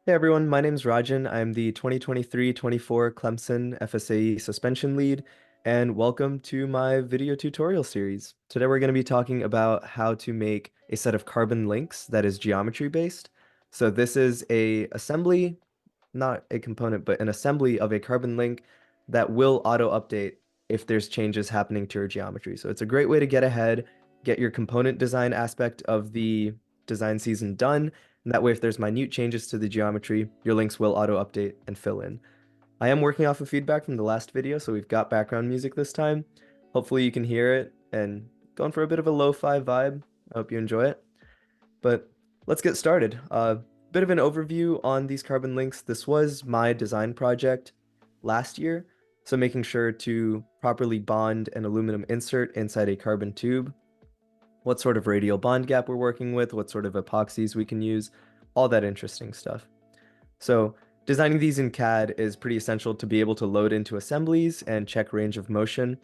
Hey everyone, my name's Rajan. I'm the 2023-24 Clemson FSAE suspension lead, and welcome to my video tutorial series. Today we're going to be talking about how to make a set of carbon links that is geometry based. So this is a assembly, not a component, but an assembly of a carbon link that will auto update if there's changes happening to your geometry. So it's a great way to get ahead, get your component design aspect of the design season done, and that way, if there's minute changes to the geometry, your links will auto update and fill in. I am working off of feedback from the last video, so we've got background music this time. Hopefully you can hear it and going for a bit of a lo-fi vibe. I hope you enjoy it. But let's get started. Bit of an overview on these carbon links. This was my design project last year, so making sure to properly bond an aluminum insert inside a carbon tube, what sort of radial bond gap we're working with, what sort of epoxies we can use, all that interesting stuff. So designing these in CAD is pretty essential to be able to load into assemblies and check range of motion.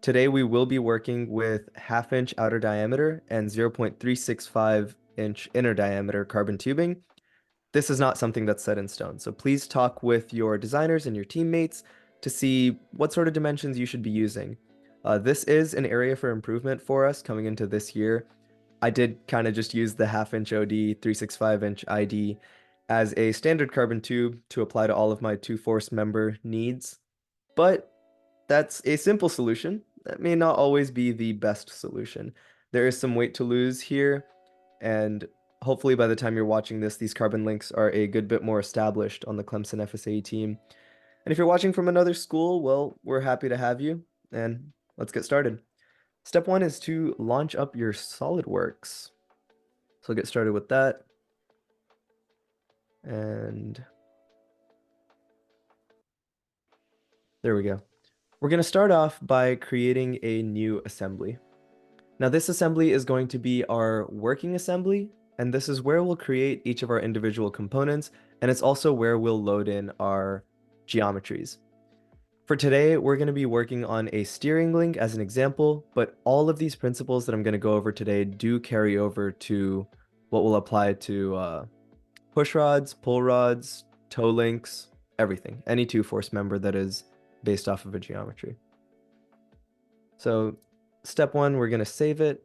Today we will be working with 1/2 inch outer diameter and 0.365 inch inner diameter carbon tubing. This is not something that's set in stone, so please talk with your designers and your teammates to see what sort of dimensions you should be using. This is an area for improvement for us coming into this year. I did kind of just use the 1/2 inch OD, 365 inch ID as a standard carbon tube to apply to all of my two force member needs, but that's a simple solution. That may not always be the best solution. There is some weight to lose here, and hopefully by the time you're watching this, these carbon links are a good bit more established on the Clemson FSA team. And if you're watching from another school, well, we're happy to have you, and let's get started. Step one is to launch up your SolidWorks. So I'll get started with that. And there we go. We're going to start off by creating a new assembly. Now this assembly is going to be our working assembly, and this is where we'll create each of our individual components, and it's also where we'll load in our geometries. For today, we're going to be working on a steering link as an example, but all of these principles that I'm going to go over today do carry over to what will apply to push rods, pull rods, toe links, everything. Any two force member that is based off of a geometry. So step one, we're going to save it.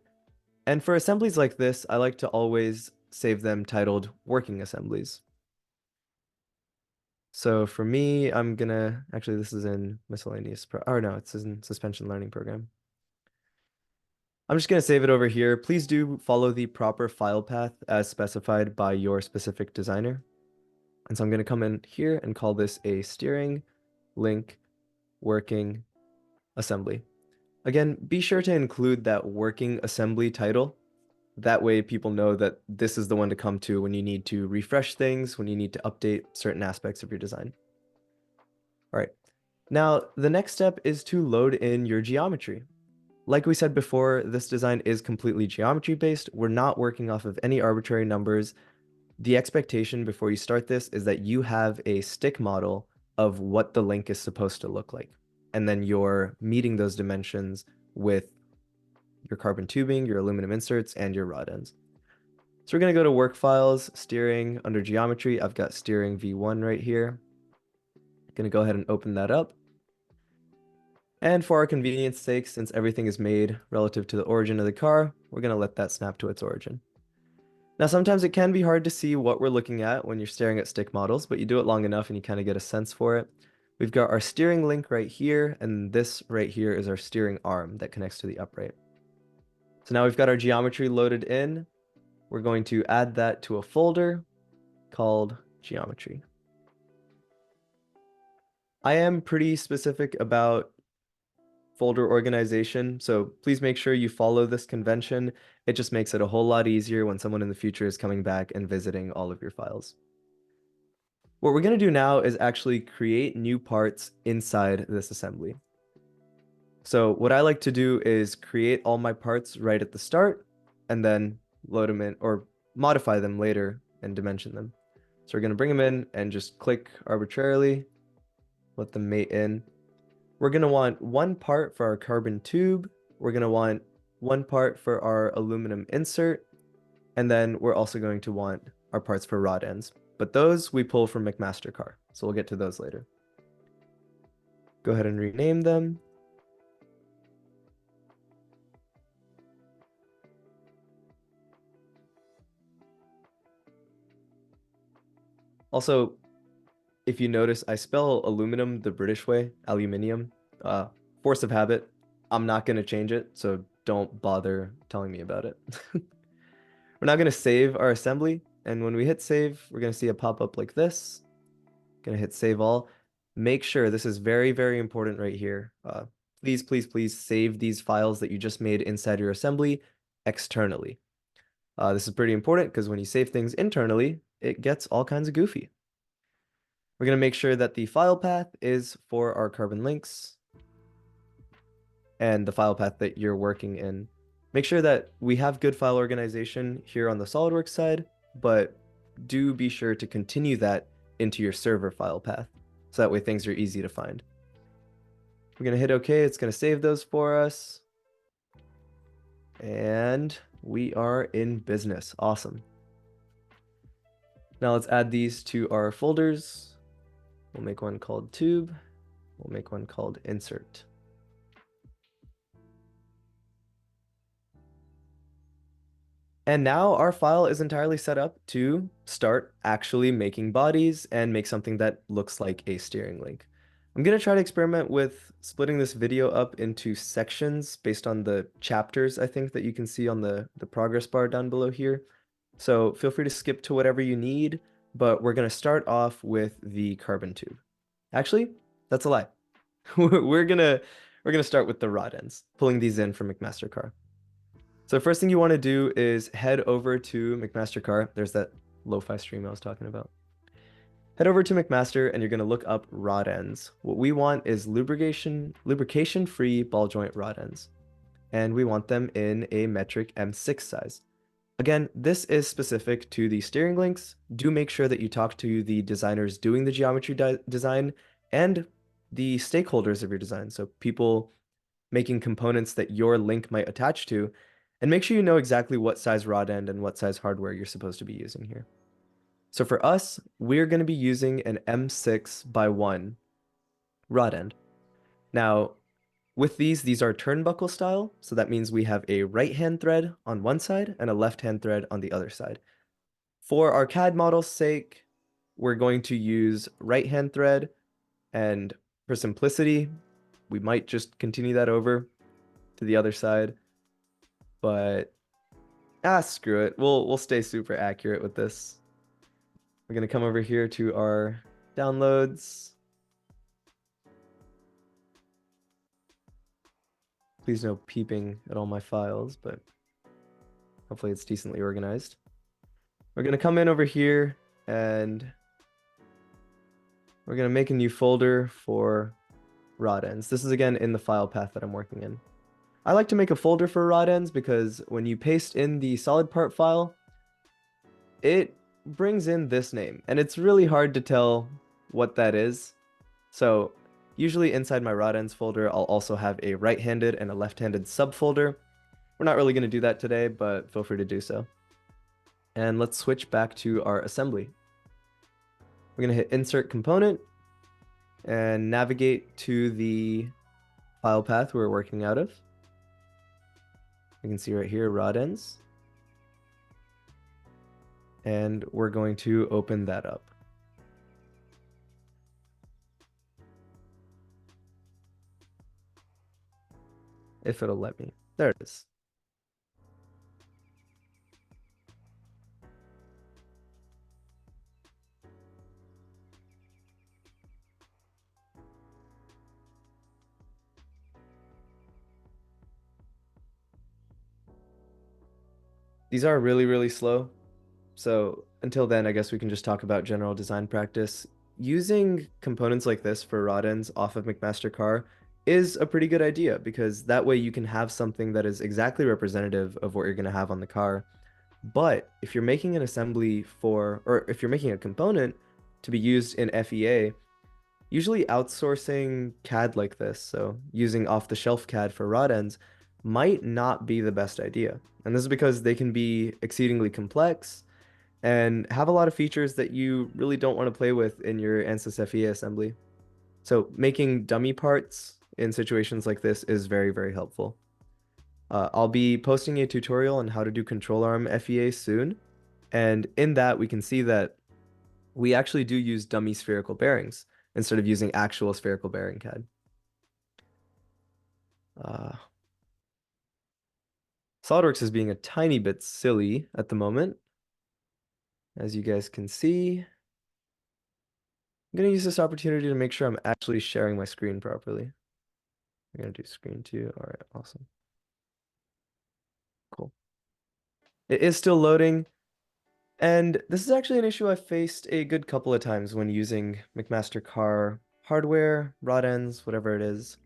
And for assemblies like this, I like to always save them titled working assemblies. So for me, I'm gonna, actually this is in miscellaneous, or no, it's in suspension learning program. I'm just gonna save it over here. Please do follow the proper file path as specified by your specific designer. And so I'm gonna come in here and call this a steering link working assembly. Again, be sure to include that working assembly title. That way people know that this is the one to come to when you need to refresh things, when you need to update certain aspects of your design. All right, now the next step is to load in your geometry. Like we said before, this design is completely geometry based. We're not working off of any arbitrary numbers. The expectation before you start this is that you have a stick model of what the link is supposed to look like. And then you're meeting those dimensions with your carbon tubing, your aluminum inserts, and your rod ends. So we're going to go to work files, steering, under geometry. I've got steering V1 right here. Going to go ahead and open that up. And for our convenience sake, since everything is made relative to the origin of the car, we're going to let that snap to its origin. Now, sometimes it can be hard to see what we're looking at when you're staring at stick models, but you do it long enough and you kind of get a sense for it. We've got our steering link right here, and this right here is our steering arm that connects to the upright. So now we've got our geometry loaded in. We're going to add that to a folder called geometry. I am pretty specific about folder organization, so please make sure you follow this convention. It just makes it a whole lot easier when someone in the future is coming back and visiting all of your files. What we're going to do now is actually create new parts inside this assembly. So what I like to do is create all my parts right at the start and then load them in or modify them later and dimension them. So we're going to bring them in and just click arbitrarily, let them mate in. We're going to want one part for our carbon tube. We're going to want one part for our aluminum insert. And then we're also going to want our parts for rod ends. but those we pull from McMaster-Carr. So we'll get to those later. Go ahead and rename them. Also, if you notice, I spell aluminum the British way, aluminium. Force of habit. I'm not going to change it, so don't bother telling me about it. We're now going to save our assembly, and when we hit save, we're going to see a pop-up like this. Going to hit save all. Make sure, this is very, very important right here. Please, please, please save these files that you just made inside your assembly externally. This is pretty important because when you save things internally, it gets all kinds of goofy. We're going to make sure that the file path is for our carbon links and the file path that you're working in. Make sure that we have good file organization here on the SolidWorks side, but do be sure to continue that into your server file path, so that way things are easy to find. We're going to hit OK. It's going to save those for us. And we are in business. Awesome. Now let's add these to our folders. We'll make one called tube. We'll make one called insert. And now our file is entirely set up to start actually making bodies and make something that looks like a steering link. I'm going to try to experiment with splitting this video up into sections based on the chapters, I think, that you can see on the progress bar down below here. So feel free to skip to whatever you need, but we're going to start off with the carbon tube. Actually, that's a lie. We're gonna start with the rod ends, pulling these in from McMaster-Carr. So first thing you want to do is head over to McMaster-Carr. There's that lo-fi stream I was talking about. Head over to McMaster and you're going to look up rod ends. What we want is lubrication-free ball joint rod ends. And we want them in a metric M6 size. Again, this is specific to the steering links. Do make sure that you talk to the designers doing the geometry design and the stakeholders of your design. So people making components that your link might attach to, and make sure you know exactly what size rod end and what size hardware you're supposed to be using here. So for us, we're going to be using an M6x1 rod end. Now, with these are turnbuckle style, so that means we have a right-hand thread on one side and a left-hand thread on the other side. For our CAD model's sake, we're going to use right-hand thread, and for simplicity, we might just continue that over to the other side. But screw it. We'll stay super accurate with this. We're gonna come over here to our downloads. Please no peeping at all my files, but hopefully it's decently organized. We're gonna come in over here and we're gonna make a new folder for rod ends. This is again in the file path that I'm working in. I like to make a folder for rod ends because when you paste in the solid part file, it brings in this name, and it's really hard to tell what that is. So usually inside my rod ends folder, I'll also have a right-handed and a left-handed subfolder. We're not really going to do that today, but feel free to do so. And let's switch back to our assembly. We're going to hit insert component and navigate to the file path we're working out of. You can see right here, rod ends. And we're going to open that up. If it'll let me. There it is. These are really, really slow. So until then, I guess we can just talk about general design practice. Using components like this for rod ends off of McMaster-Carr is a pretty good idea because that way you can have something that is exactly representative of what you're going to have on the car. But if you're making an assembly for, or if you're making a component to be used in FEA, usually outsourcing CAD like this, so using off-the-shelf CAD for rod ends, might not be the best idea. And this is because they can be exceedingly complex, and have a lot of features that you really don't want to play with in your ANSYS FEA assembly. So making dummy parts in situations like this is very, very helpful. I'll be posting a tutorial on how to do control arm FEA soon, and in that we can see that we actually do use dummy spherical bearings instead of using actual spherical bearing CAD. SolidWorks is being a tiny bit silly at the moment, as you guys can see. I'm going to use this opportunity to make sure I'm actually sharing my screen properly. I'm going to do screen 2. All right, awesome. Cool. It is still loading, and this is actually an issue I've faced a good couple of times when using McMaster Carr hardware, rod ends, whatever it is.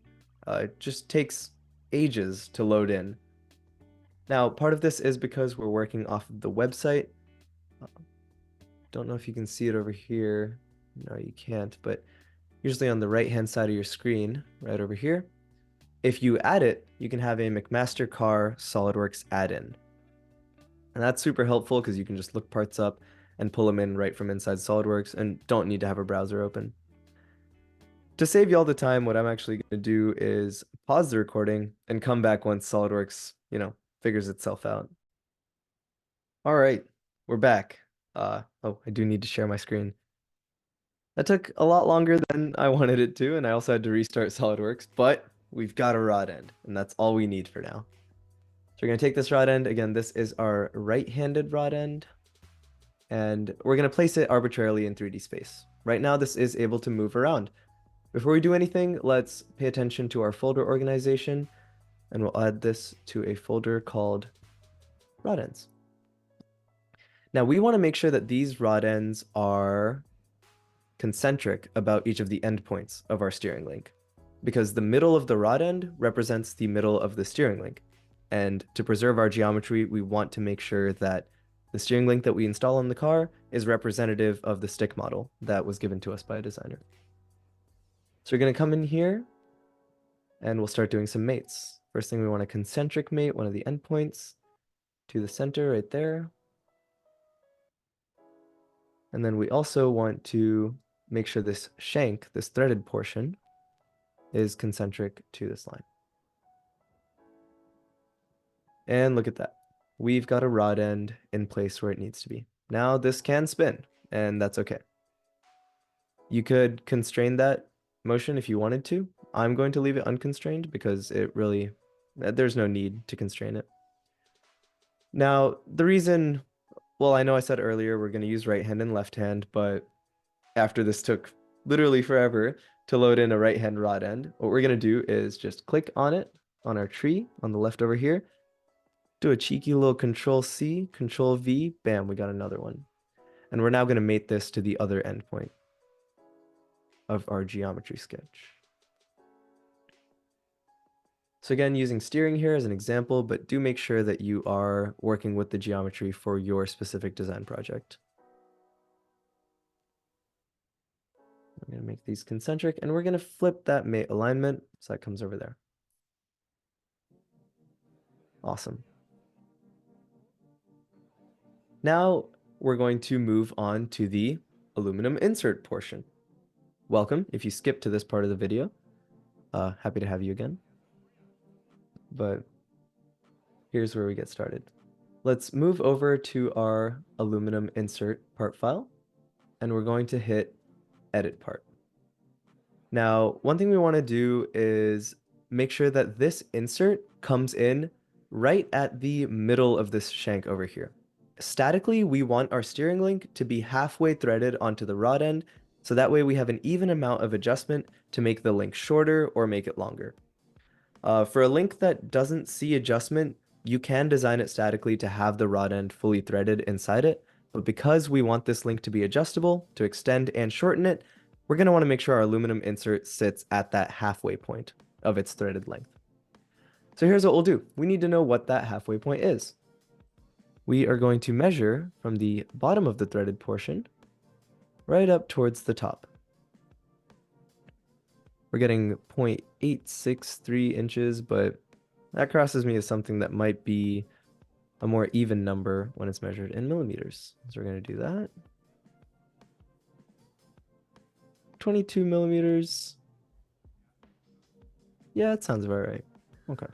It just takes ages to load in. Now, part of this is because we're working off of the website. Don't know if you can see it over here. No, you can't, but usually on the right-hand side of your screen, right over here, if you add it, you can have a McMaster Carr SolidWorks add-in. And that's super helpful because you can just look parts up and pull them in right from inside SolidWorks and don't need to have a browser open. To save you all the time, what I'm actually going to do is pause the recording and come back once SolidWorks, figures itself out. All right, we're back. Oh, I do need to share my screen. That took a lot longer than I wanted it to, and I also had to restart SolidWorks, but we've got a rod end, and that's all we need for now. So we're going to take this rod end. Again, this is our right-handed rod end, and we're going to place it arbitrarily in 3D space. Right now, this is able to move around. Before we do anything, let's pay attention to our folder organization, and we'll add this to a folder called rod ends. Now, we want to make sure that these rod ends are concentric about each of the endpoints of our steering link, because the middle of the rod end represents the middle of the steering link. And to preserve our geometry, we want to make sure that the steering link that we install on the car is representative of the stick model that was given to us by a designer. So we're going to come in here and we'll start doing some mates. First thing, we want a concentric mate, one of the endpoints to the center right there. And then we also want to make sure this shank, this threaded portion, is concentric to this line. And look at that. We've got a rod end in place where it needs to be. Now this can spin, and that's okay. You could constrain that motion if you wanted to. I'm going to leave it unconstrained because there's no need to constrain it. Now, the reason, well, I know I said earlier we're going to use right hand and left hand, but after this took literally forever to load in a right hand rod end, what we're going to do is just click on it on our tree on the left over here, do a cheeky little Control C, Control V, bam, we got another one. And we're now going to mate this to the other endpoint of our geometry sketch. So again, using steering here as an example, but do make sure that you are working with the geometry for your specific design project. I'm going to make these concentric, and we're going to flip that mate alignment so that comes over there. Awesome. Now we're going to move on to the aluminum insert portion. Welcome if you skipped to this part of the video. Happy to have you again. But here's where we get started. Let's move over to our aluminum insert part file, and we're going to hit edit part. Now, one thing we want to do is make sure that this insert comes in right at the middle of this shank over here. Statically, we want our steering link to be halfway threaded onto the rod end, so that way we have an even amount of adjustment to make the link shorter or make it longer. For a link that doesn't see adjustment, you can design it statically to have the rod end fully threaded inside it, but because we want this link to be adjustable, to extend and shorten it, we're going to want to make sure our aluminum insert sits at that halfway point of its threaded length. So here's what we'll do. We need to know what that halfway point is. We are going to measure from the bottom of the threaded portion right up towards the top. We're getting 0.863 inches, but that crosses me as something that might be a more even number when it's measured in millimeters. So we're going to do that. 22 millimeters. Yeah, that sounds about right. Okay.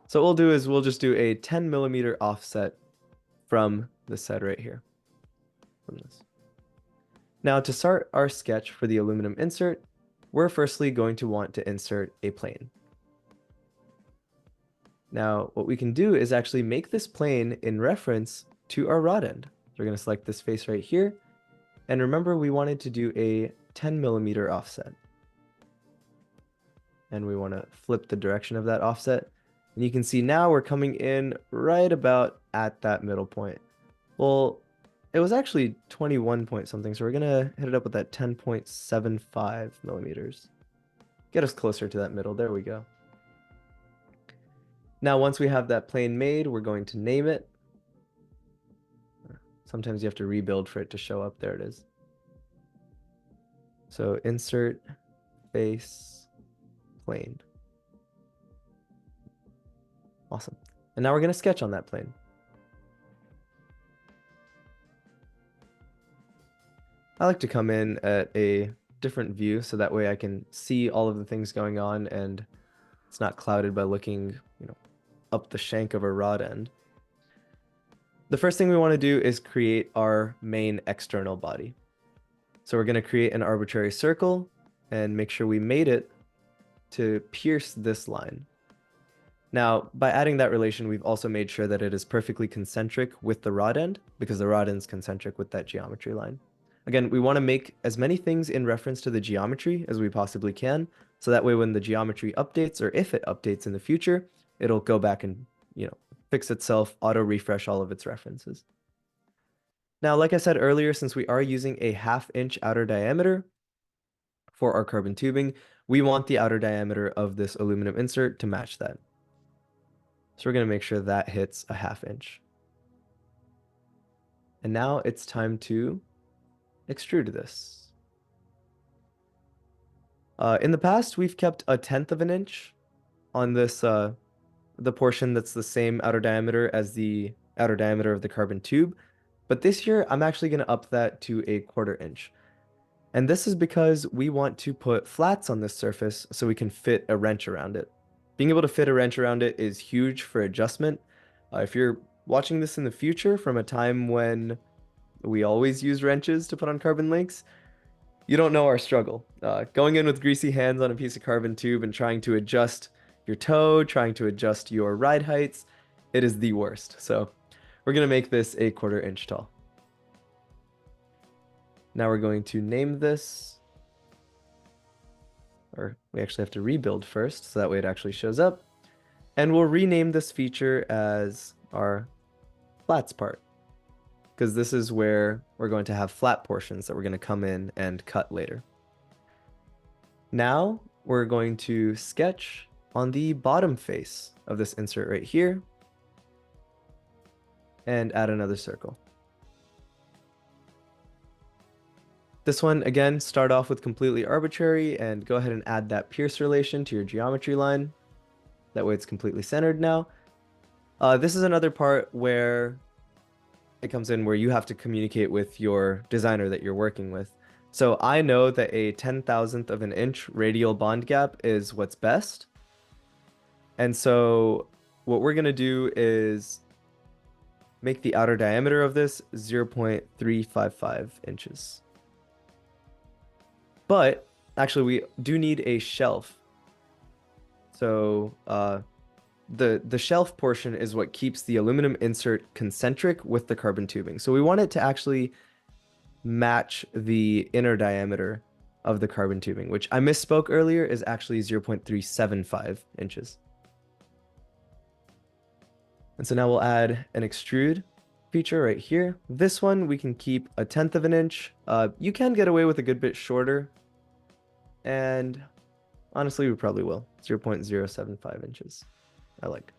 So what we'll do is we'll just do a 10 millimeter offset from this side right here. From this. Now to start our sketch for the aluminum insert, we're firstly going to want to insert a plane. Now what we can do is actually make this plane in reference to our rod end. So we're going to select this face right here. And remember, we wanted to do a 10 millimeter offset. And we want to flip the direction of that offset. And you can see now we're coming in right about at that middle point. Well, it was actually 21 point something, so we're going to hit it up with that 10.75 millimeters. Get us closer to that middle. There we go. Now, once we have that plane made, we're going to name it. Sometimes you have to rebuild for it to show up. There it is. So insert face plane. Awesome. And now we're going to sketch on that plane. I like to come in at a different view so that way I can see all of the things going on and it's not clouded by looking, up the shank of a rod end. The first thing we want to do is create our main external body. So we're going to create an arbitrary circle and make sure we made it to pierce this line. Now, by adding that relation, we've also made sure that it is perfectly concentric with the rod end because the rod end is concentric with that geometry line. Again, we want to make as many things in reference to the geometry as we possibly can, so that way when the geometry updates, or if it updates in the future, it'll go back and, fix itself, auto-refresh all of its references. Now, like I said earlier, since we are using a 1/2 inch outer diameter for our carbon tubing, we want the outer diameter of this aluminum insert to match that. So we're going to make sure that hits a 1/2 inch. And now it's time to extrude this. In the past, we've kept a 1/10 of an inch on this, the portion that's the same outer diameter as the outer diameter of the carbon tube. But this year, I'm actually going to up that to a 1/4 inch. And this is because we want to put flats on this surface so we can fit a wrench around it. Being able to fit a wrench around it is huge for adjustment. If you're watching this in the future from a time when we always use wrenches to put on carbon links, you don't know our struggle. Going in with greasy hands on a piece of carbon tube and trying to adjust your toe, trying to adjust your ride heights, it is the worst. So we're going to make this a 1/4 inch tall. Now we're going to name this, or we actually have to rebuild first, so that way it actually shows up. And we'll rename this feature as our flats part, because this is where we're going to have flat portions that we're going to come in and cut later. Now we're going to sketch on the bottom face of this insert right here and add another circle. This one, again, start off with completely arbitrary and go ahead and add that pierce relation to your geometry line. That way it's completely centered now. This is another part where it comes in where you have to communicate with your designer that you're working with. So I know that a 10,000th of an inch radial bond gap is what's best. And so what we're going to do is make the outer diameter of this 0.355 inches. But actually we do need a shelf. So the shelf portion is what keeps the aluminum insert concentric with the carbon tubing. So we want it to actually match the inner diameter of the carbon tubing, which I misspoke earlier is actually 0.375 inches. And so now we'll add an extrude feature right here. This one we can keep a 1/10 of an inch. You can get away with a good bit shorter. And honestly, we probably will. 0.075 inches. I like.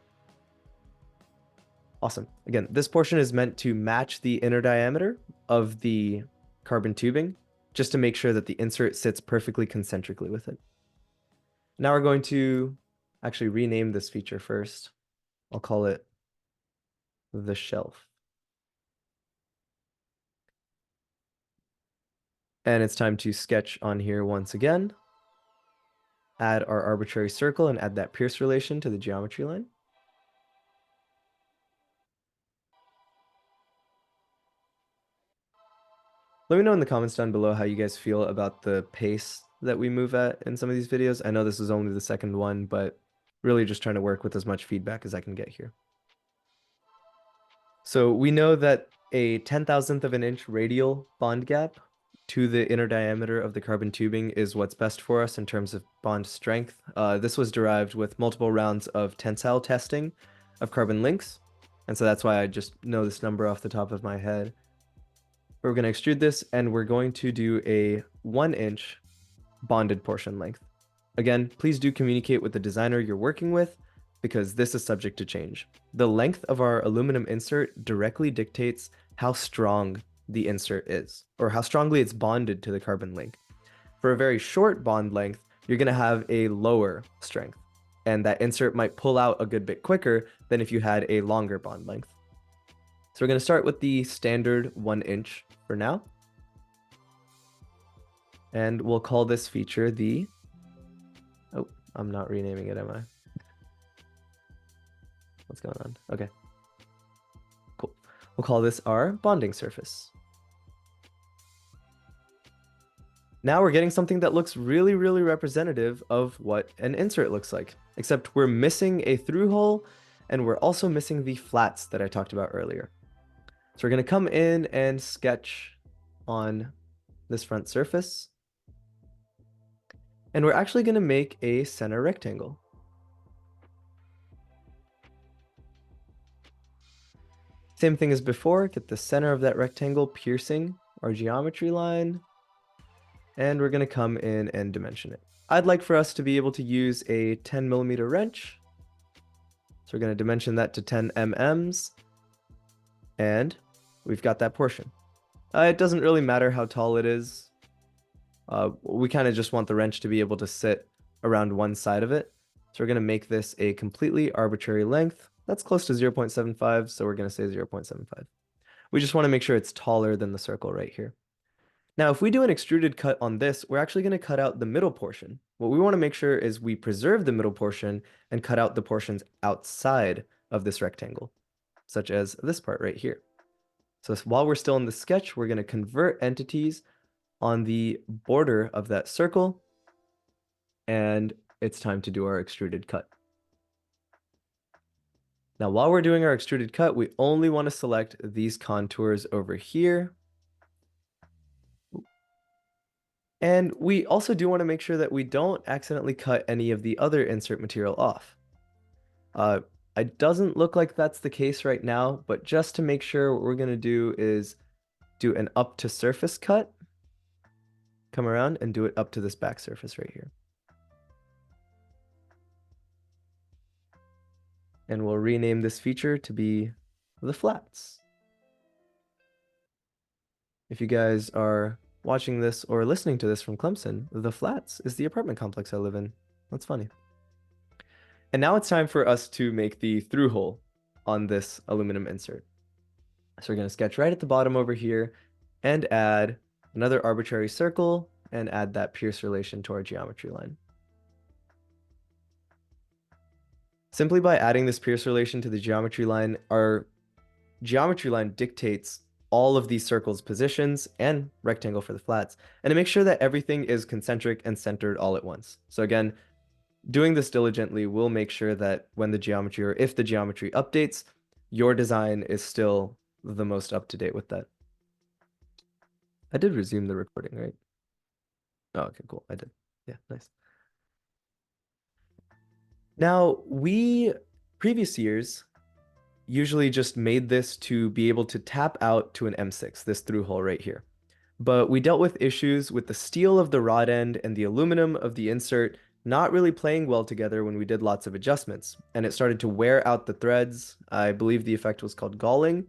Awesome. Again, this portion is meant to match the inner diameter of the carbon tubing, just to make sure that the insert sits perfectly concentrically with it. Now we're going to actually rename this feature first. I'll call it the shelf. And it's time to sketch on here once again. Add our arbitrary circle and add that pierce relation to the geometry line. Let me know in the comments down below how you guys feel about the pace that we move at in some of these videos. I know this is only the second one, but really just trying to work with as much feedback as I can get here. So we know that a 10,000th of an inch radial bond gap to the inner diameter of the carbon tubing is what's best for us in terms of bond strength. This was derived with multiple rounds of tensile testing of carbon links. And so that's why I just know this number off the top of my head. We're going to extrude this and we're going to do a 1-inch bonded portion length. Again, please do communicate with the designer you're working with because this is subject to change. The length of our aluminum insert directly dictates how strong the insert is, or how strongly it's bonded to the carbon link. For a very short bond length, you're going to have a lower strength, and that insert might pull out a good bit quicker than if you had a longer bond length. So we're going to start with the standard 1-inch for now. And we'll call this feature the... Oh, I'm not renaming it, am I? What's going on? Okay. Cool. We'll call this our bonding surface. Now we're getting something that looks really, really representative of what an insert looks like, except we're missing a through hole and we're also missing the flats that I talked about earlier. So we're going to come in and sketch on this front surface. And we're actually going to make a center rectangle. Same thing as before, get the center of that rectangle piercing our geometry line. And we're going to come in and dimension it. I'd like for us to be able to use a 10mm wrench. So we're going to dimension that to 10 mm. And we've got that portion. It doesn't really matter how tall it is. We kind of just want the wrench to be able to sit around one side of it. So we're going to make this a completely arbitrary length. That's close to 0.75, so we're going to say 0.75. We just want to make sure it's taller than the circle right here. Now, if we do an extruded cut on this, we're actually going to cut out the middle portion. What we want to make sure is we preserve the middle portion and cut out the portions outside of this rectangle, such as this part right here. So while we're still in the sketch, we're going to convert entities on the border of that circle, and it's time to do our extruded cut. Now, while we're doing our extruded cut, we only want to select these contours over here. And we also do want to make sure that we don't accidentally cut any of the other insert material off. It doesn't look like that's the case right now, but just to make sure, what we're going to do is do an up to surface cut. Come around and do it up to this back surface right here. And we'll rename this feature to be the flats. If you guys are watching this or listening to this from Clemson, the Flats is the apartment complex I live in. That's funny. And now it's time for us to make the through hole on this aluminum insert. So we're going to sketch right at the bottom over here and add another arbitrary circle and add that pierce relation to our geometry line. Simply by adding this pierce relation to the geometry line, our geometry line dictates all of these circles' positions and rectangle for the flats, and to make sure that everything is concentric and centered all at once. So again, doing this diligently will make sure that when the geometry, or if the geometry updates, your design is still the most up to date with that. I did resume the recording, right? Oh, okay, cool. I did. Yeah, nice. Now, previous years, usually just made this to be able to tap out to an M6, this through hole right here. But we dealt with issues with the steel of the rod end and the aluminum of the insert not really playing well together when we did lots of adjustments, and it started to wear out the threads. I believe the effect was called galling,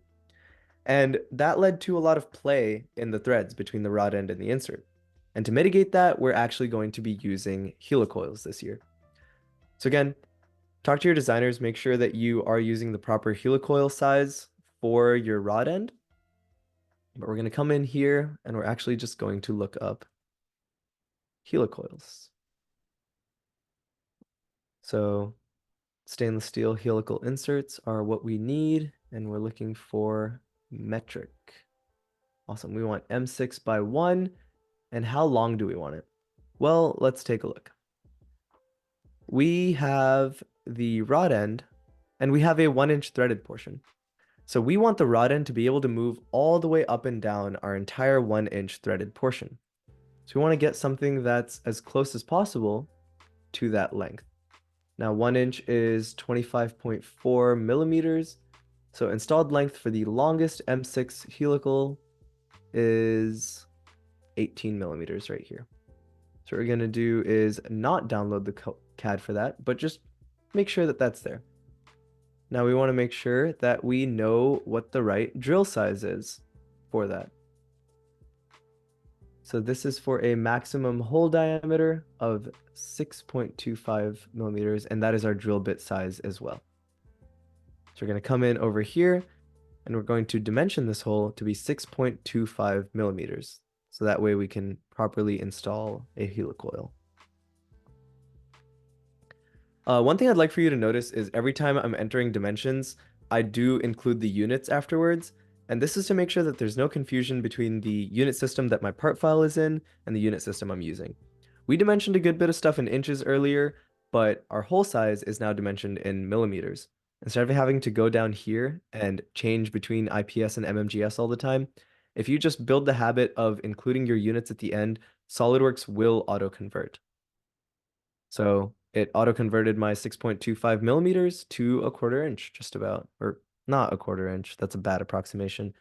and that led to a lot of play in the threads between the rod end and the insert. And to mitigate that, we're actually going to be using helicoils this year. So again, talk to your designers, make sure that you are using the proper helicoil size for your rod end. But we're going to come in here and we're actually just going to look up helicoils. So stainless steel helical inserts are what we need, and we're looking for metric. Awesome. We want M6 by 1. And how long do we want it? Well, let's take a look. We have the rod end, and we have a 1-inch threaded portion. So we want the rod end to be able to move all the way up and down our entire 1-inch threaded portion. So we want to get something that's as close as possible to that length. Now 1 inch is 25.4 millimeters. So installed length for the longest M6 helical is 18 millimeters right here. So what we're going to do is not download the CAD for that, but just make sure that that's there. Now we want to make sure that we know what the right drill size is for that. So this is for a maximum hole diameter of 6.25 millimeters, and that is our drill bit size as well. So we're going to come in over here, and we're going to dimension this hole to be 6.25 millimeters. So that way we can properly install a helicoil. One thing I'd like for you to notice is every time I'm entering dimensions, I do include the units afterwards. And this is to make sure that there's no confusion between the unit system that my part file is in and the unit system I'm using. We dimensioned a good bit of stuff in inches earlier, but our hole size is now dimensioned in millimeters. Instead of having to go down here and change between IPS and MMGS all the time, if you just build the habit of including your units at the end, SolidWorks will auto-convert. So it auto-converted my 6.25 millimeters to a 1/4 inch, just about, or not a 1/4 inch. That's a bad approximation.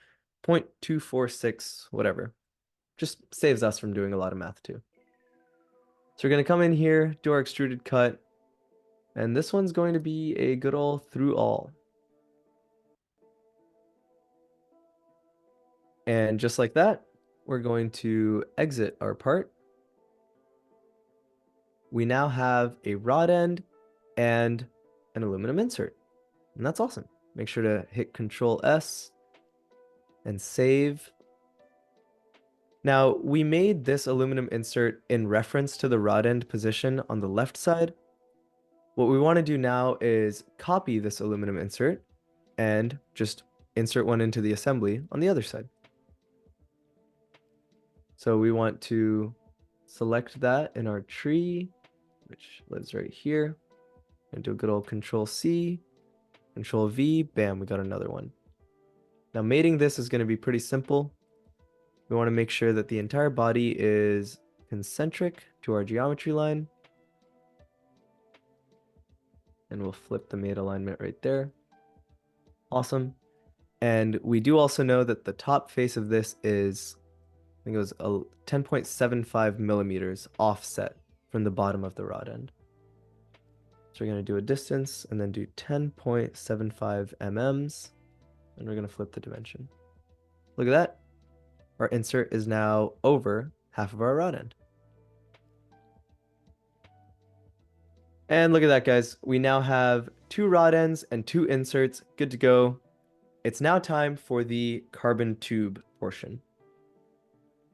0.246, whatever. Just saves us from doing a lot of math too. So we're going to come in here, do our extruded cut, and this one's going to be a good old through all. And just like that, we're going to exit our part. We now have a rod end and an aluminum insert. And that's awesome. Make sure to hit Control S and save. Now, we made this aluminum insert in reference to the rod end position on the left side. What we want to do now is copy this aluminum insert and just insert one into the assembly on the other side. So we want to select that in our tree, which lives right here, and do a good old Control C, Control V, bam, we got another one. Now mating this is going to be pretty simple. We want to make sure that the entire body is concentric to our geometry line. And we'll flip the mate alignment right there. Awesome. And we do also know that the top face of this is, I think it was a 10.75 millimeters offset from the bottom of the rod end. So we're going to do a distance and then do 10.75 mm, and we're going to flip the dimension. Look at that. Our insert is now over half of our rod end. And look at that, guys. We now have 2 rod ends and 2 inserts good to go. It's now time for the carbon tube portion.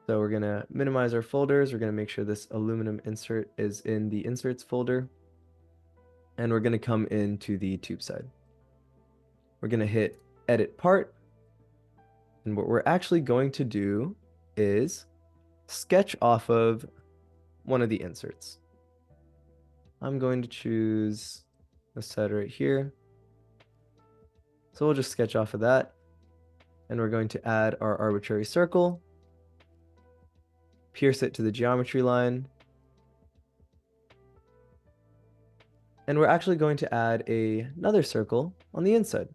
So we're going to minimize our folders. We're going to make sure this aluminum insert is in the inserts folder. And we're going to come into the tube side. We're going to hit edit part. And what we're actually going to do is sketch off of one of the inserts. I'm going to choose this side right here. So we'll just sketch off of that. And we're going to add our arbitrary circle, pierce it to the geometry line. And we're actually going to add another circle on the inside,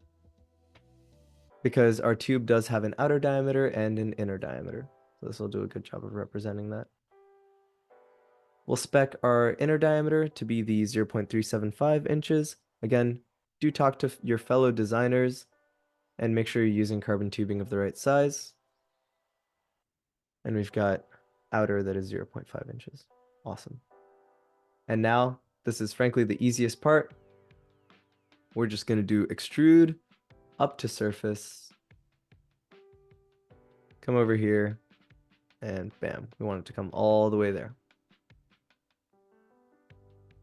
because our tube does have an outer diameter and an inner diameter. So this will do a good job of representing that. We'll spec our inner diameter to be the 0.375 inches. Again, do talk to your fellow designers and make sure you're using carbon tubing of the right size. And we've got outer that is 0.5 inches. Awesome. And now, this is frankly the easiest part. We're just going to do extrude up to surface come over here, and bam, we want it to come all the way there.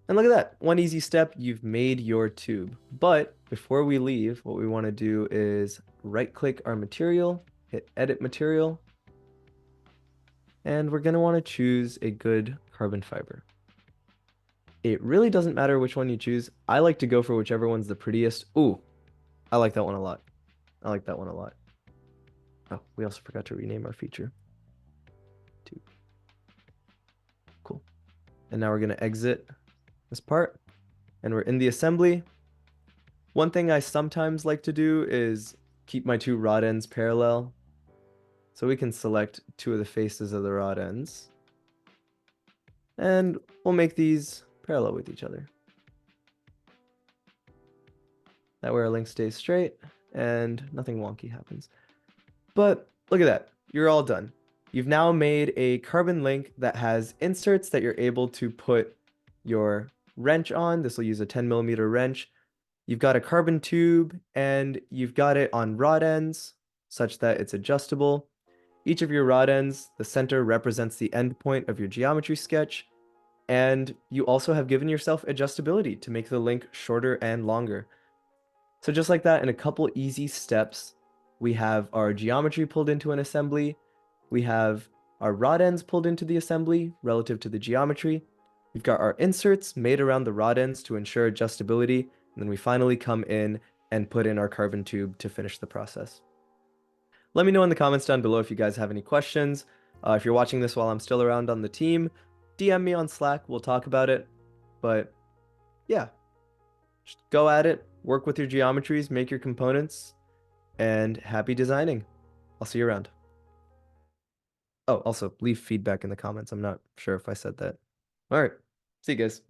And look at that, one easy step, you've made your tube. But before we leave, what we want to do is right-click our material, hit Edit Material, and we're going to want to choose a good carbon fiber. It really doesn't matter which one you choose. I like to go for whichever one's the prettiest. Ooh, I like that one a lot. I like that one a lot. Oh, we also forgot to rename our feature. Tube. Cool. And now we're going to exit this part, and we're in the assembly. One thing I sometimes like to do is keep my two rod ends parallel. So we can select two of the faces of the rod ends. And we'll make these parallel with each other. That way our link stays straight and nothing wonky happens. But look at that, you're all done. You've now made a carbon link that has inserts that you're able to put your wrench on. This will use a 10mm wrench. You've got a carbon tube and you've got it on rod ends such that it's adjustable. Each of your rod ends, the center represents the end point of your geometry sketch, and you also have given yourself adjustability to make the link shorter and longer. So just like that, in a couple easy steps, we have our geometry pulled into an assembly, we have our rod ends pulled into the assembly relative to the geometry, we've got our inserts made around the rod ends to ensure adjustability, and then we finally come in and put in our carbon tube to finish the process. Let me know in the comments down below if you guys have any questions. If you're watching this while I'm still around on the team, DM me on Slack, we'll talk about it. But yeah, just go at it, work with your geometries, make your components, and happy designing. I'll see you around. Oh, also leave feedback in the comments. I'm not sure if I said that. All right, see you guys.